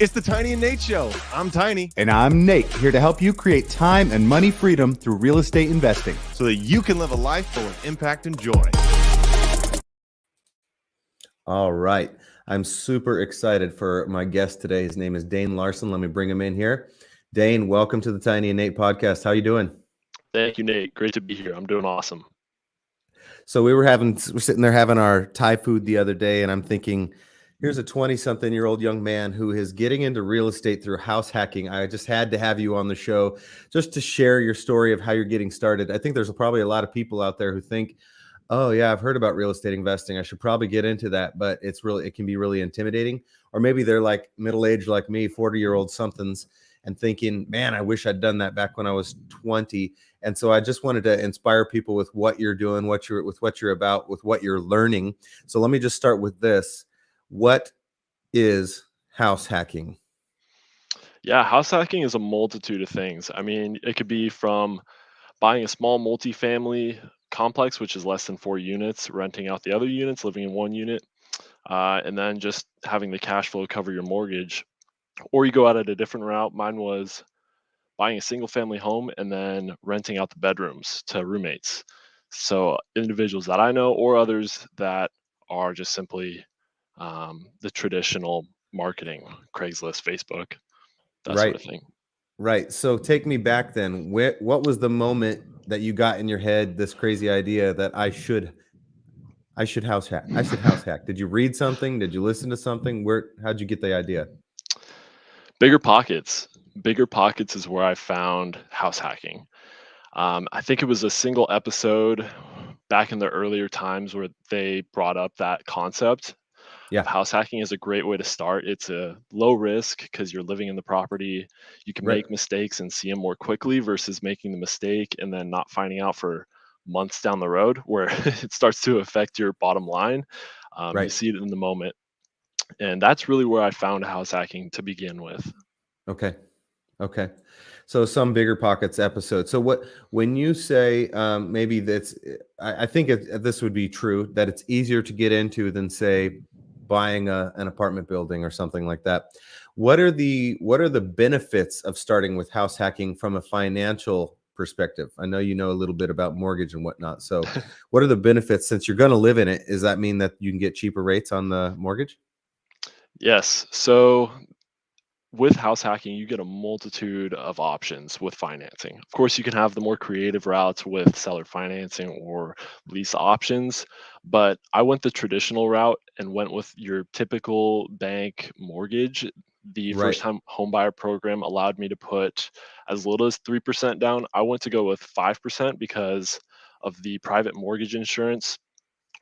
It's the Tiny and Nate Show. I'm Tiny. And I'm Nate, here to help you create time and money freedom through real estate investing, so that you can live a life full of impact and joy. All right. I'm super excited for my guest today. His name is Dane Larsen. Let me bring him in here. Dane, welcome to the Tiny and Nate podcast. How you doing? Thank you, Nate. Great to be here. I'm doing awesome. So we're sitting there having our Thai food the other day, and I'm thinking, here's a 20-something-year-old young man who is getting into real estate through house hacking. I just had to have you on the show just to share your story of how you're getting started. I think there's probably a lot of people out there who think, oh yeah, I've heard about real estate investing, I should probably get into that, but it can be really intimidating. Or maybe they're like middle-aged like me, 40-year-old somethings, and thinking, man, I wish I'd done that back when I was 20. And so I just wanted to inspire people with what you're doing, what you're about, with what you're learning. So let me just start with this. What is house hacking? Yeah, house hacking is a multitude of things. I mean, it could be from buying a small multifamily complex, which is less than 4 units, renting out the other units, living in one unit, and then just having the cash flow cover your mortgage. Or you go out at a different route. Mine was buying a single family home and then renting out the bedrooms to roommates. So individuals that I know or others that are just simply the traditional marketing, Craigslist, Facebook, that sort of thing. Right. So take me back then. What was the moment that you got in your head this crazy idea that I should house hack? I should house hack. Did you read something? Did you listen to something? How'd you get the idea? Bigger Pockets. Bigger Pockets is where I found house hacking. I think it was a single episode back in the earlier times where they brought up that concept. Yeah. House hacking is a great way to start. It's a low risk because you're living in the property. You can make mistakes and see them more quickly versus making the mistake and then not finding out for months down the road where it starts to affect your bottom line. You see it in the moment. And that's really where I found house hacking to begin with. Okay. So some Bigger Pockets episode. So when you say maybe that's, I think this would be true, that it's easier to get into than say buying an apartment building or something like that. What are the benefits of starting with house hacking from a financial perspective? I know you know a little bit about mortgage and whatnot. So what are the benefits since you're going to live in it? Does that mean that you can get cheaper rates on the mortgage? Yes. So with house hacking, you get a multitude of options with financing. Of course, you can have the more creative routes with seller financing or lease options, but I went the traditional route and went with your typical bank mortgage. The first time home buyer program allowed me to put as little as 3% down. I went to go with 5% because of the private mortgage insurance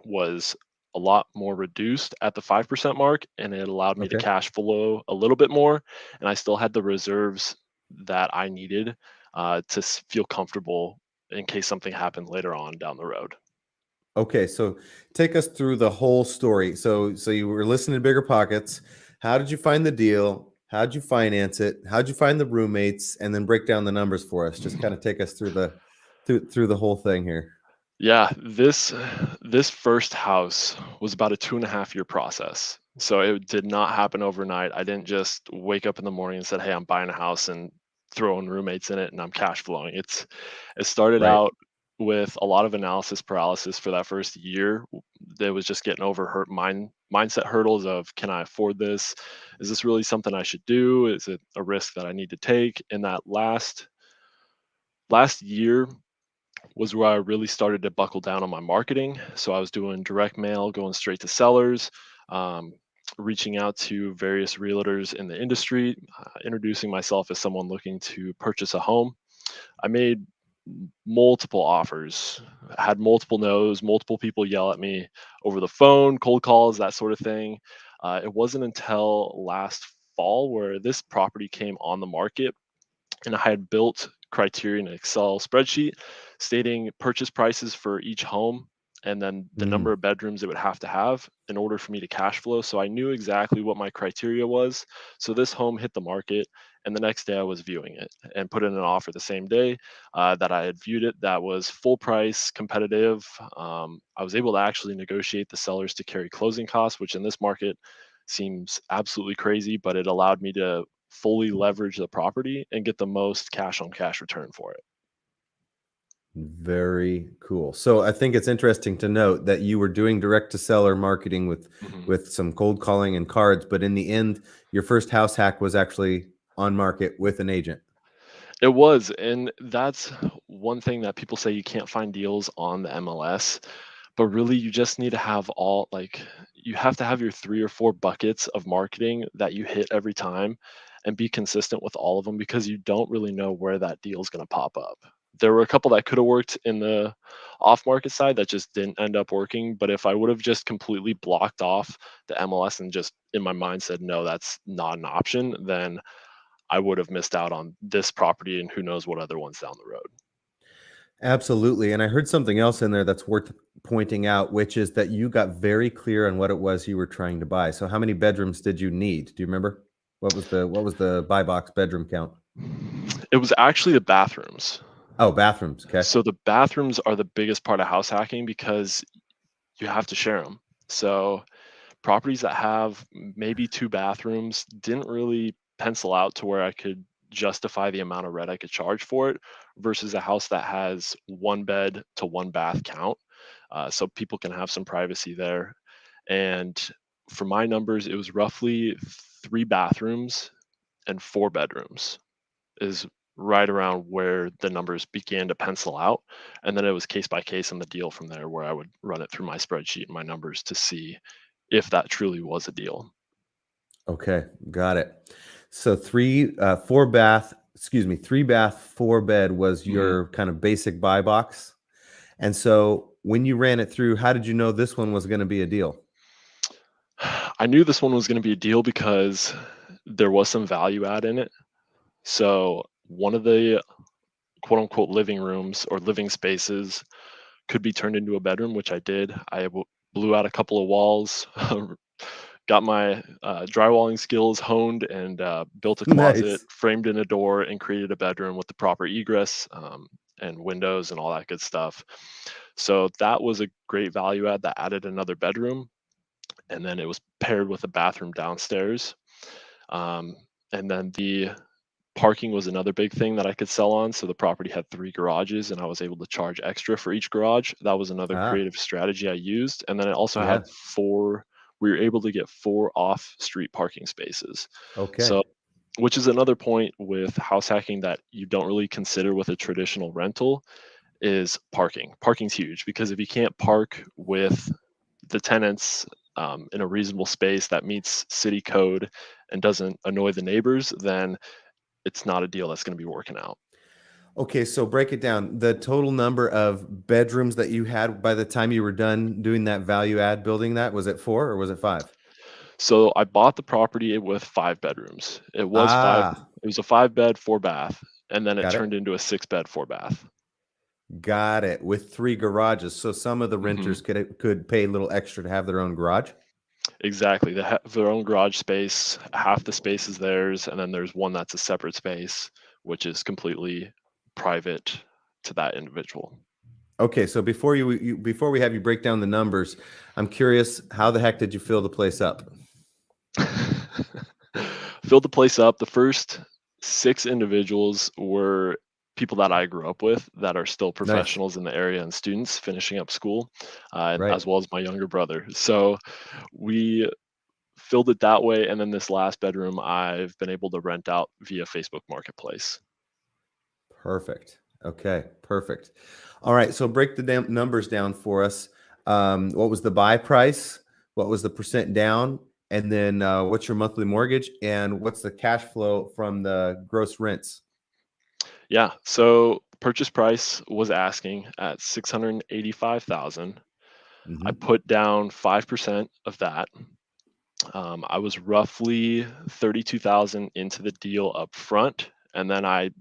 was a lot more reduced at the 5% mark, and it allowed me to cash flow a little bit more, and I still had the reserves that I needed to feel comfortable in case something happened later on down the road. Okay, so take us through the whole story. So you were listening to Bigger Pockets. How did you find the deal? How'd you finance it? How'd you find the roommates? And then break down the numbers for us. Just kind of take us through the whole thing here. Yeah, this first house was about a 2.5 year process. So it did not happen overnight. I didn't just wake up in the morning and said, "Hey, I'm buying a house and throwing roommates in it and I'm cash flowing." It started out with a lot of analysis paralysis for that first year. That was just getting over mindset hurdles of, can I afford this? Is this really something I should do? Is it a risk that I need to take? And that last year was where I really started to buckle down on my marketing. So I was doing direct mail, going straight to sellers, reaching out to various realtors in the industry, introducing myself as someone looking to purchase a home. I made multiple offers, had multiple no's, multiple people yell at me over the phone, cold calls, that sort of thing. It wasn't until last fall where this property came on the market and I had built criteria in an Excel spreadsheet stating purchase prices for each home and then the number of bedrooms it would have to have in order for me to cash flow. So I knew exactly what my criteria was. So this home hit the market, and the next day I was viewing it and put in an offer the same day that I had viewed it. That was full price, competitive. I was able to actually negotiate the sellers to carry closing costs, which in this market seems absolutely crazy, but it allowed me to fully leverage the property and get the most cash on cash return for it. Very cool. So I think it's interesting to note that you were doing direct to seller marketing Mhm. with some cold calling and cards, but in the end, your first house hack was actually on market with an agent. It was, and that's one thing that people say you can't find deals on the MLS, but really you just need to have you have to have your 3 or 4 buckets of marketing that you hit every time and be consistent with all of them because you don't really know where that deal is gonna pop up. There were a couple that coulda worked in the off-market side that just didn't end up working, but if I would've just completely blocked off the MLS and just in my mind said, "No, that's not an option," then I would have missed out on this property and who knows what other ones down the road. Absolutely. And I heard something else in there that's worth pointing out, which is that you got very clear on what it was you were trying to buy. So how many bedrooms did you need? Do you remember? What was the buy box bedroom count? It was actually the bathrooms. Oh, bathrooms. Okay. So the bathrooms are the biggest part of house hacking because you have to share them. So properties that have maybe 2 bathrooms didn't really pencil out to where I could justify the amount of rent I could charge for it versus a house that has 1 bed to 1 bath count. So people can have some privacy there. And for my numbers, it was roughly 3 bathrooms and 4 bedrooms is right around where the numbers began to pencil out. And then it was case by case on the deal from there where I would run it through my spreadsheet and my numbers to see if that truly was a deal. Okay. Got it. So three bath, four bed was Mhm. your kind of basic buy box. And so when you ran it through, how did you know this one was going to be a deal? I knew this one was going to be a deal because there was some value add in it. So one of the quote unquote living rooms or living spaces could be turned into a bedroom, which I did. Blew out a couple of walls, got my drywalling skills honed, and built a closet, Nice. framed in a door, and created a bedroom with the proper egress and windows and all that good stuff. So that was a great value add that added another bedroom, and then it was paired with a bathroom downstairs. Um, and then the parking was another big thing that I could sell on. So the property had 3 garages and I was able to charge extra for each garage. That was another Ah, creative strategy I used. And then it also yeah. had 4 we were able to get 4 off-street parking spaces. Okay. So which is another point with house hacking that you don't really consider with a traditional rental is parking. Parking's huge because if you can't park with the tenants in a reasonable space that meets city code and doesn't annoy the neighbors, then it's not a deal that's going to be working out. Okay, so break it down. The total number of bedrooms that you had by the time you were done doing that value add building that, was it 4 or was it 5? So I bought the property with 5 bedrooms. It was five. Ah, It was a 5 bed, 4 bath, and then it got turned it. into a 6 bed, 4 bath. Got it. With 3 garages. So some of the Hmm. renters could pay a little extra to have their own garage? Exactly. They have their own garage space. Half the space is theirs, and then there's one that's a separate space, which is completely private to that individual. Okay, so before we have you break down the numbers, I'm curious, how the heck did you fill the place up? Filled the place up. The first 6 individuals were people that I grew up with that are still Nice. professionals in the area and students finishing up school, Right. as well as my younger brother. So we filled it that way. And then this last bedroom, I've been able to rent out via Facebook Marketplace. Perfect. Okay, perfect. All right, so break the numbers down for us. What was the buy price? What was the percent down? And then what's your monthly mortgage? And what's the cash flow from the gross rents? Yeah. So purchase price was asking at 685,000. I Hmm. put down 5% of that. I was roughly 32,000 into the deal up front, and then I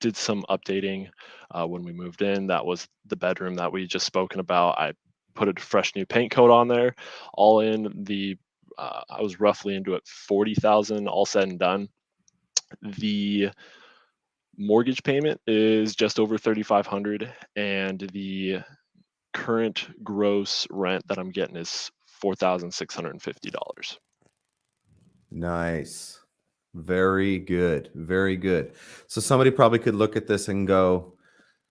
did some updating when we moved in. That was the bedroom that we just spoken about. I put a fresh new paint coat on there. All in the, I was roughly into it 40,000, all said and done. The mortgage payment is just over 3,500, and the current gross rent that I'm getting is $4,650. Nice. Very good. Very good. So somebody probably could look at this and go,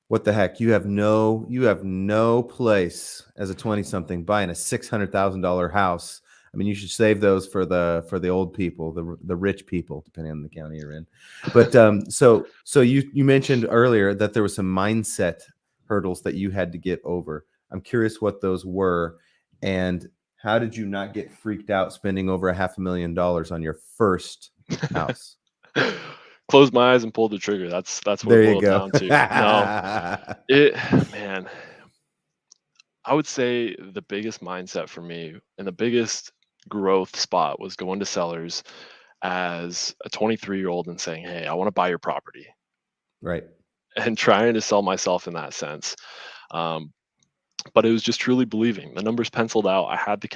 what the heck? You have no place as a 20 something buying a $600,000 house. I mean, you should save those for the old people, the rich people, depending on the county you're in. But so you mentioned earlier that there were some mindset hurdles that you had to get over. I'm curious what those were, and how did you not get freaked out spending over $500,000 on your first house? Closed my eyes and pulled the trigger. That's what it There you boiled go. down to. No, it man, I would say the biggest mindset for me and the biggest growth spot was going to sellers as a 23-year-old and saying, "Hey, I want to buy your property," Right. and trying to sell myself in that sense. Um, but it was just truly believing. The numbers penciled out. I had the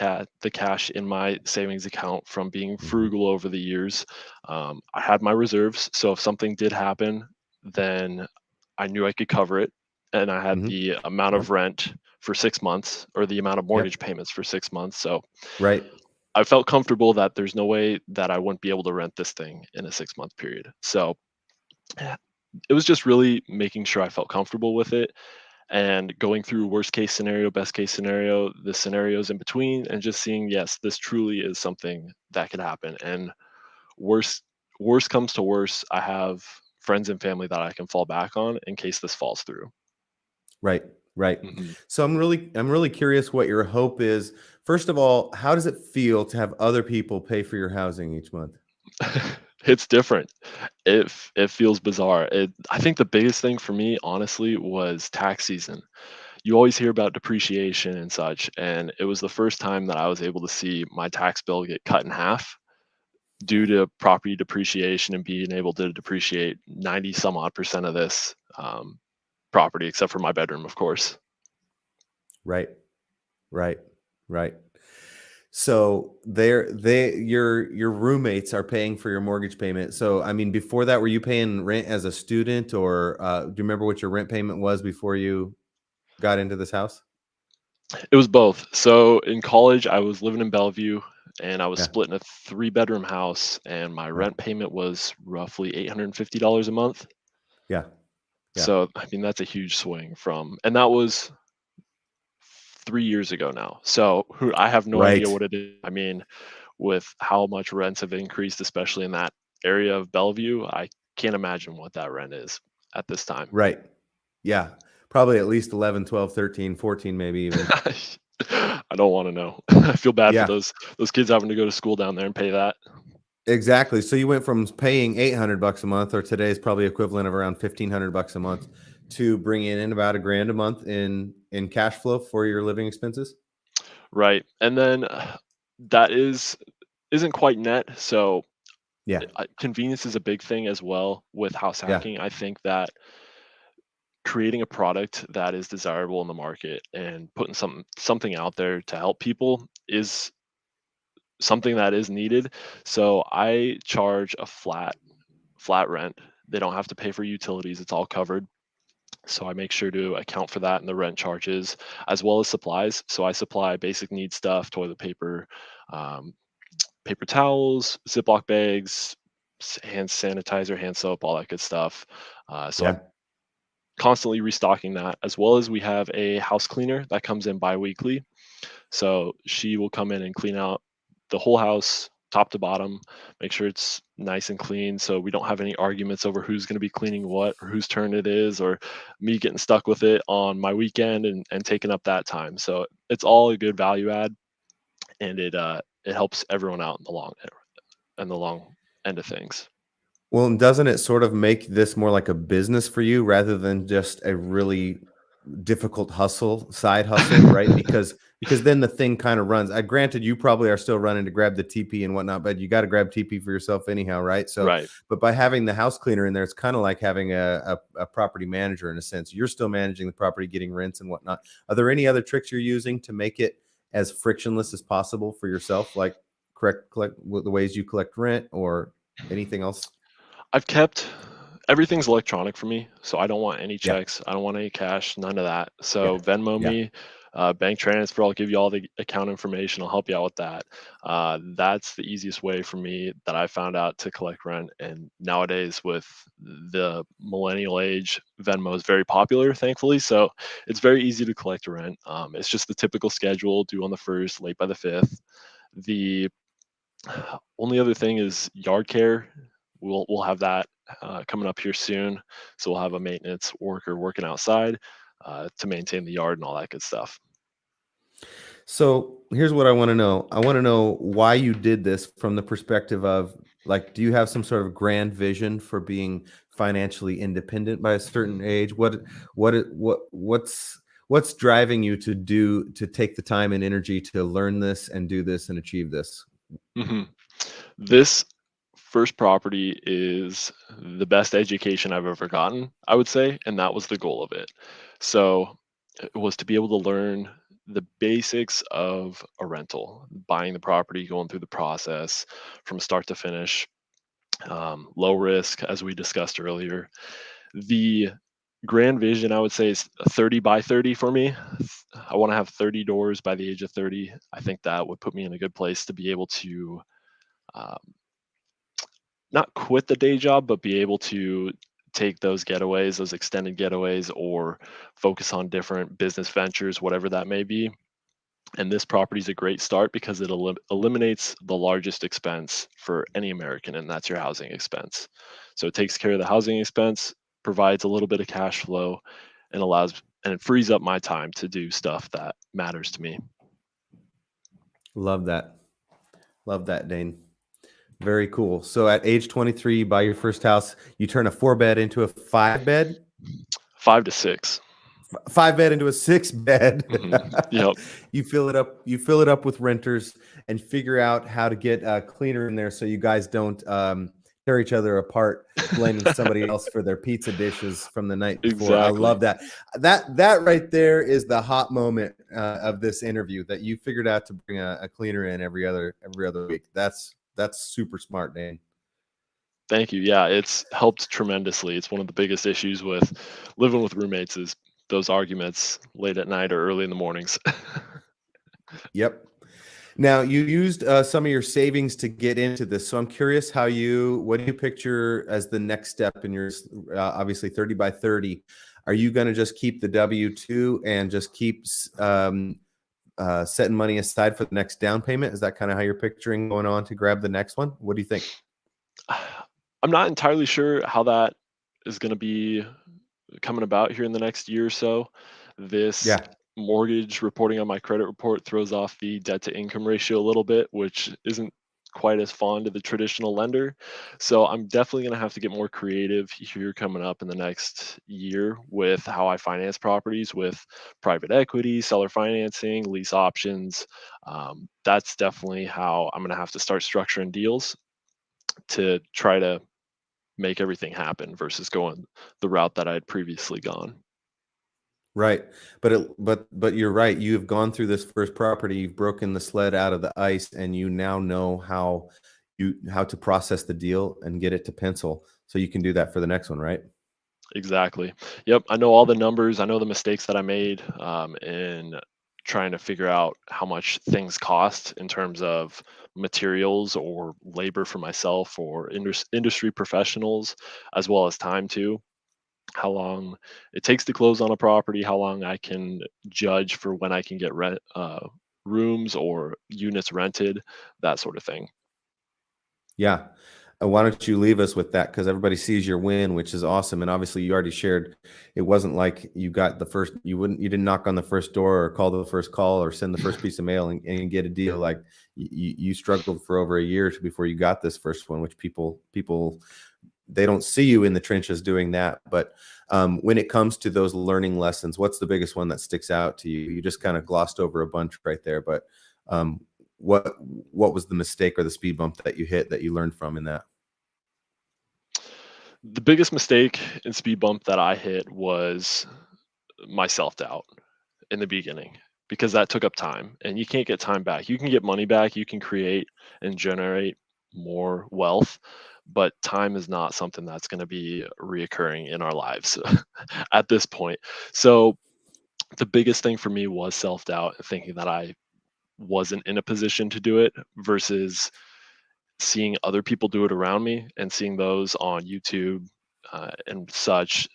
cash in my savings account from being Mhm. frugal over the years. I had my reserves, so if something did happen, then I knew I could cover it, and I had Mhm. the amount of Yep. rent for 6 months or the amount of mortgage Yep. payments for 6 months. So Right. I felt comfortable that there's no way that I wouldn't be able to rent this thing in a 6 month period. So eh, it was just really making sure I felt comfortable with it and going through worst case scenario, best case scenario, the scenarios in between, and just seeing, yes, this truly is something that could happen. And worst worst comes to worst, I have friends and family that I can fall back on in case this falls through. Right, right. Mhm. So I'm really curious what your hope is. First of all, how does it feel to have other people pay for your housing each month? It's different. It feels bizarre. I think the biggest thing for me, honestly, was tax season. You always hear about depreciation and such, and it was the first time that I was able to see my tax bill get cut in half due to property depreciation and being able to depreciate 90 some odd percent of this property, except for my bedroom, of course. Right, right, right. So your roommates are paying for your mortgage payment. So I mean, before that, were you paying rent as a student, or do you remember what your rent payment was before you got into this house? It was both. So in college, I was living in Bellevue and I was Yeah, split in a three-bedroom house, and my yeah, rent payment was roughly $850 a month. yeah, yeah. So, I mean, that's a huge swing and that was 3 years ago now. So, I have no idea Right, what it is. I mean, with how much rents have increased, especially in that area of Bellevue, I can't imagine what that rent is at this time. right. Yeah, probably at least 11, 12, 13, 14, maybe even. I don't want to know. I feel bad for Yeah. those kids having to go to school down there and pay that. Exactly. So you went from paying 800 bucks a month, or today's probably equivalent of around 1,500 bucks a month, to bringing in about a grand a month in cash flow for your living expenses. Right. And then that isn't quite net. So Yeah. convenience is a big thing as well with house Yeah. hacking. I think that creating a product that is desirable in the market and putting something out there to help people is something that is needed. So I charge a flat rent. They don't have to pay for utilities. It's all covered. So I make sure to account for that in the rent charges as well as supplies. So I supply basic need stuff, toilet paper, um, paper towels, Ziploc bags, hand sanitizer, hand soap, all that good stuff. So I'm Yeah. constantly restocking that, as well as we have a house cleaner that comes in biweekly. So she will come in and clean out the whole house, top to bottom, make sure it's nice and clean so we don't have any arguments over who's going to be cleaning what or whose turn it is, or me getting stuck with it on my weekend and taking up that time. So it's all a good value add, and it helps everyone out in the long end of things. Well, and doesn't it sort of make this more like a business for you rather than just a really difficult side hustle, right? Because then the thing kind of runs. I granted you probably are still running to grab the TP and whatnot, but you got to grab TP for yourself anyhow, right? So, Right. but by having the house cleaner in there, it's kind of like having a property manager in a sense. You're still managing the property, getting rents and whatnot. Are there any other tricks you're using to make it as frictionless as possible for yourself, like collect the ways you collect rent or anything else? I've kept everything's electronic for me, so I don't want any Yeah, checks. I don't want any cash, none of that. yeah, So Venmo yeah, me. bank transfer. I'll give you all the account information. I'll help you out with that. That's the easiest way for me that I found out to collect rent. And nowadays, with the millennial age, Venmo is very popular, thankfully. So it's very easy to collect a rent. It's just the typical schedule: due on the first, late by the fifth. The only other thing is yard care. We'll have that coming up here soon. So we'll have a maintenance worker working outside to maintain the yard and all that good stuff. So here's what I want to know. I want to know why you did this from the perspective of, like, do you have some sort of grand vision for being financially independent by a certain age? What's driving you to take the time and energy to learn this and do this and achieve this? hmm This first property is the best education I've ever gotten, I would say, and that was the goal of it. So it was to be able to learn the basics of a rental, buying the property, going through the process from start to finish, low risk, as we discussed earlier. The grand vision, I would say, is a 30 by 30 for me. I want to have 30 doors by the age of 30. I think that would put me in a good place to be able to um, not quit the day job, but be able to take those getaways, those extended getaways, or focus on different business ventures, whatever that may be. And this property is a great start because it eliminates the largest expense for any American, and that's your housing expense. So it takes care of the housing expense, provides a little bit of cash flow, and it frees up my time to do stuff that matters to me. Love that. Love that, Dane. Very cool. So at age 23, you buy your first house, you turn a 4-bed into a 5-bed, 5 to 6. 5-bed into a 6-bed. Yep. You fill it up with renters and figure out how to get a cleaner in there so you guys don't tear each other apart, blaming somebody else for their pizza dishes from the night before. I Exactly. love that. That right there is the hot moment of this interview, that you figured out to bring a cleaner in every other week. That's super smart, Dane. Thank you. Yeah, it's helped tremendously. It's one of the biggest issues with living with roommates is those arguments late at night or early in the mornings. Yep. Now, you used some of your savings to get into this. So I'm curious what do you picture as the next step in your, obviously 30 by 30? Are you going to just keep the W-2 and just keep setting money aside for the next down payment? Is that kind of how you're picturing going on to grab the next one? What do you think? I'm not entirely sure how that is going to be coming about here in the next year or so. This Yeah. mortgage reporting on my credit report throws off the debt to income ratio a little bit, which isn't quite as fond of the traditional lender. So I'm definitely going to have to get more creative here coming up in the next year with how I finance properties with private equity, seller financing, lease options. That's definitely how I'm going to have to start structuring deals to try to make everything happen versus going the route that I had previously gone. Right. But you're right. You've gone through this first property, you've broken the sled out of the ice, and you now know how to process the deal and get it to pencil. So you can do that for the next one, right? Exactly. Yep. I know all the numbers. I know the mistakes that I made in trying to figure out how much things cost in terms of materials or labor for myself or industry professionals, as well as time too. How long it takes to close on a property, how long I can judge for when I can get rooms or units rented, that sort of thing. Yeah. Why don't you leave us with that? Because everybody sees your win, which is awesome. And obviously, you already shared. It wasn't like you got the first. You didn't knock on the first door or call the first call or send the first piece of mail and get a deal. Like you struggled for over a year before you got this first one, which people they don't see you in the trenches doing that. But when it comes to those learning lessons, what's the biggest one that sticks out to you? You just kind of glossed over a bunch right there, but um, what was the mistake or the speed bump that you hit that you learned from in that? The biggest mistake and speed bump that I hit was my self doubt in the beginning because that took up time and you can't get time back. You can get money back, you can create and generate more wealth, but time is not something that's going to be reoccurring in our lives at this point. So the biggest thing for me was self-doubt and thinking that I wasn't in a position to do it versus seeing other people do it around me and seeing those on YouTube and such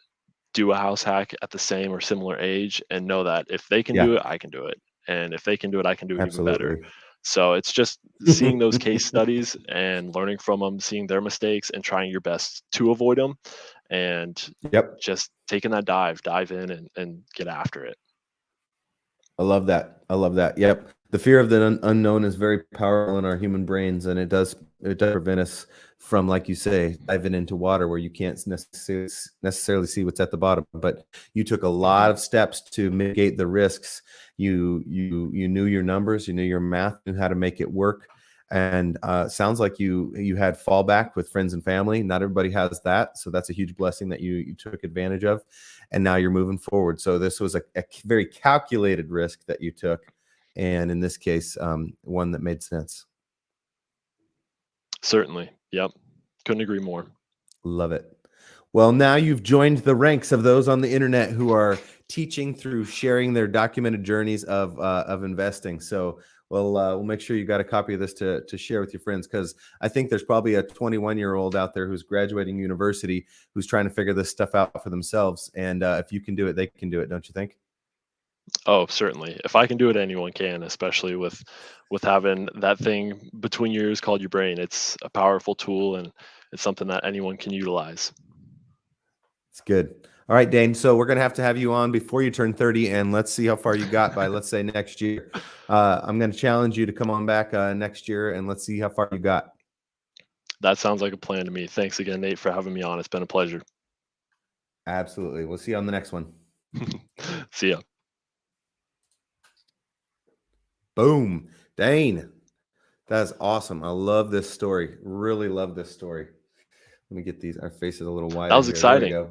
do a house hack at the same or similar age and know that if they can Yeah, do it, I can do it. And if they can do it, I can do it even better. absolutely. So it's just seeing those case studies and learning from them, seeing their mistakes and trying your best to avoid them and Yep. just taking that dive in and get after it. I love that. I love that. Yep. The fear of the unknown is very powerful in our human brains, and it does prevent us from, like you say, diving into water where you can't necessarily see what's at the bottom. But you took a lot of steps to mitigate the risks. You knew your numbers, you knew your math, knew how to make it work. And sounds like you had fallback with friends and family. Not everybody has that, so that's a huge blessing that you took advantage of. And now you're moving forward. So this was a very calculated risk that you took, and in this case, one that made sense. Certainly. Yep. Couldn't agree more. Love it. Well, now you've joined the ranks of those on the internet who are teaching through sharing their documented journeys of investing. So we'll make sure you got a copy of this to share with your friends, because I think there's probably a 21-year-old out there who's graduating university who's trying to figure this stuff out for themselves. And if you can do it, they can do it, don't you think? Oh, certainly. If I can do it, anyone can, especially with having that thing between your ears called your brain. It's a powerful tool and it's something that anyone can utilize. It's good. All right, Dane. So we're going to have you on before you turn 30, and let's see how far you got by, let's say, next year. I'm going to challenge you to come on back next year, and let's see how far you got. That sounds like a plan to me. Thanks again, Nate, for having me on. It's been a pleasure. Absolutely. We'll see you on the next one. See ya. Boom. Dane. That's awesome. I love this story. Really love this story. Let me get these. Our face is a little wider. That was here. There we exciting. go.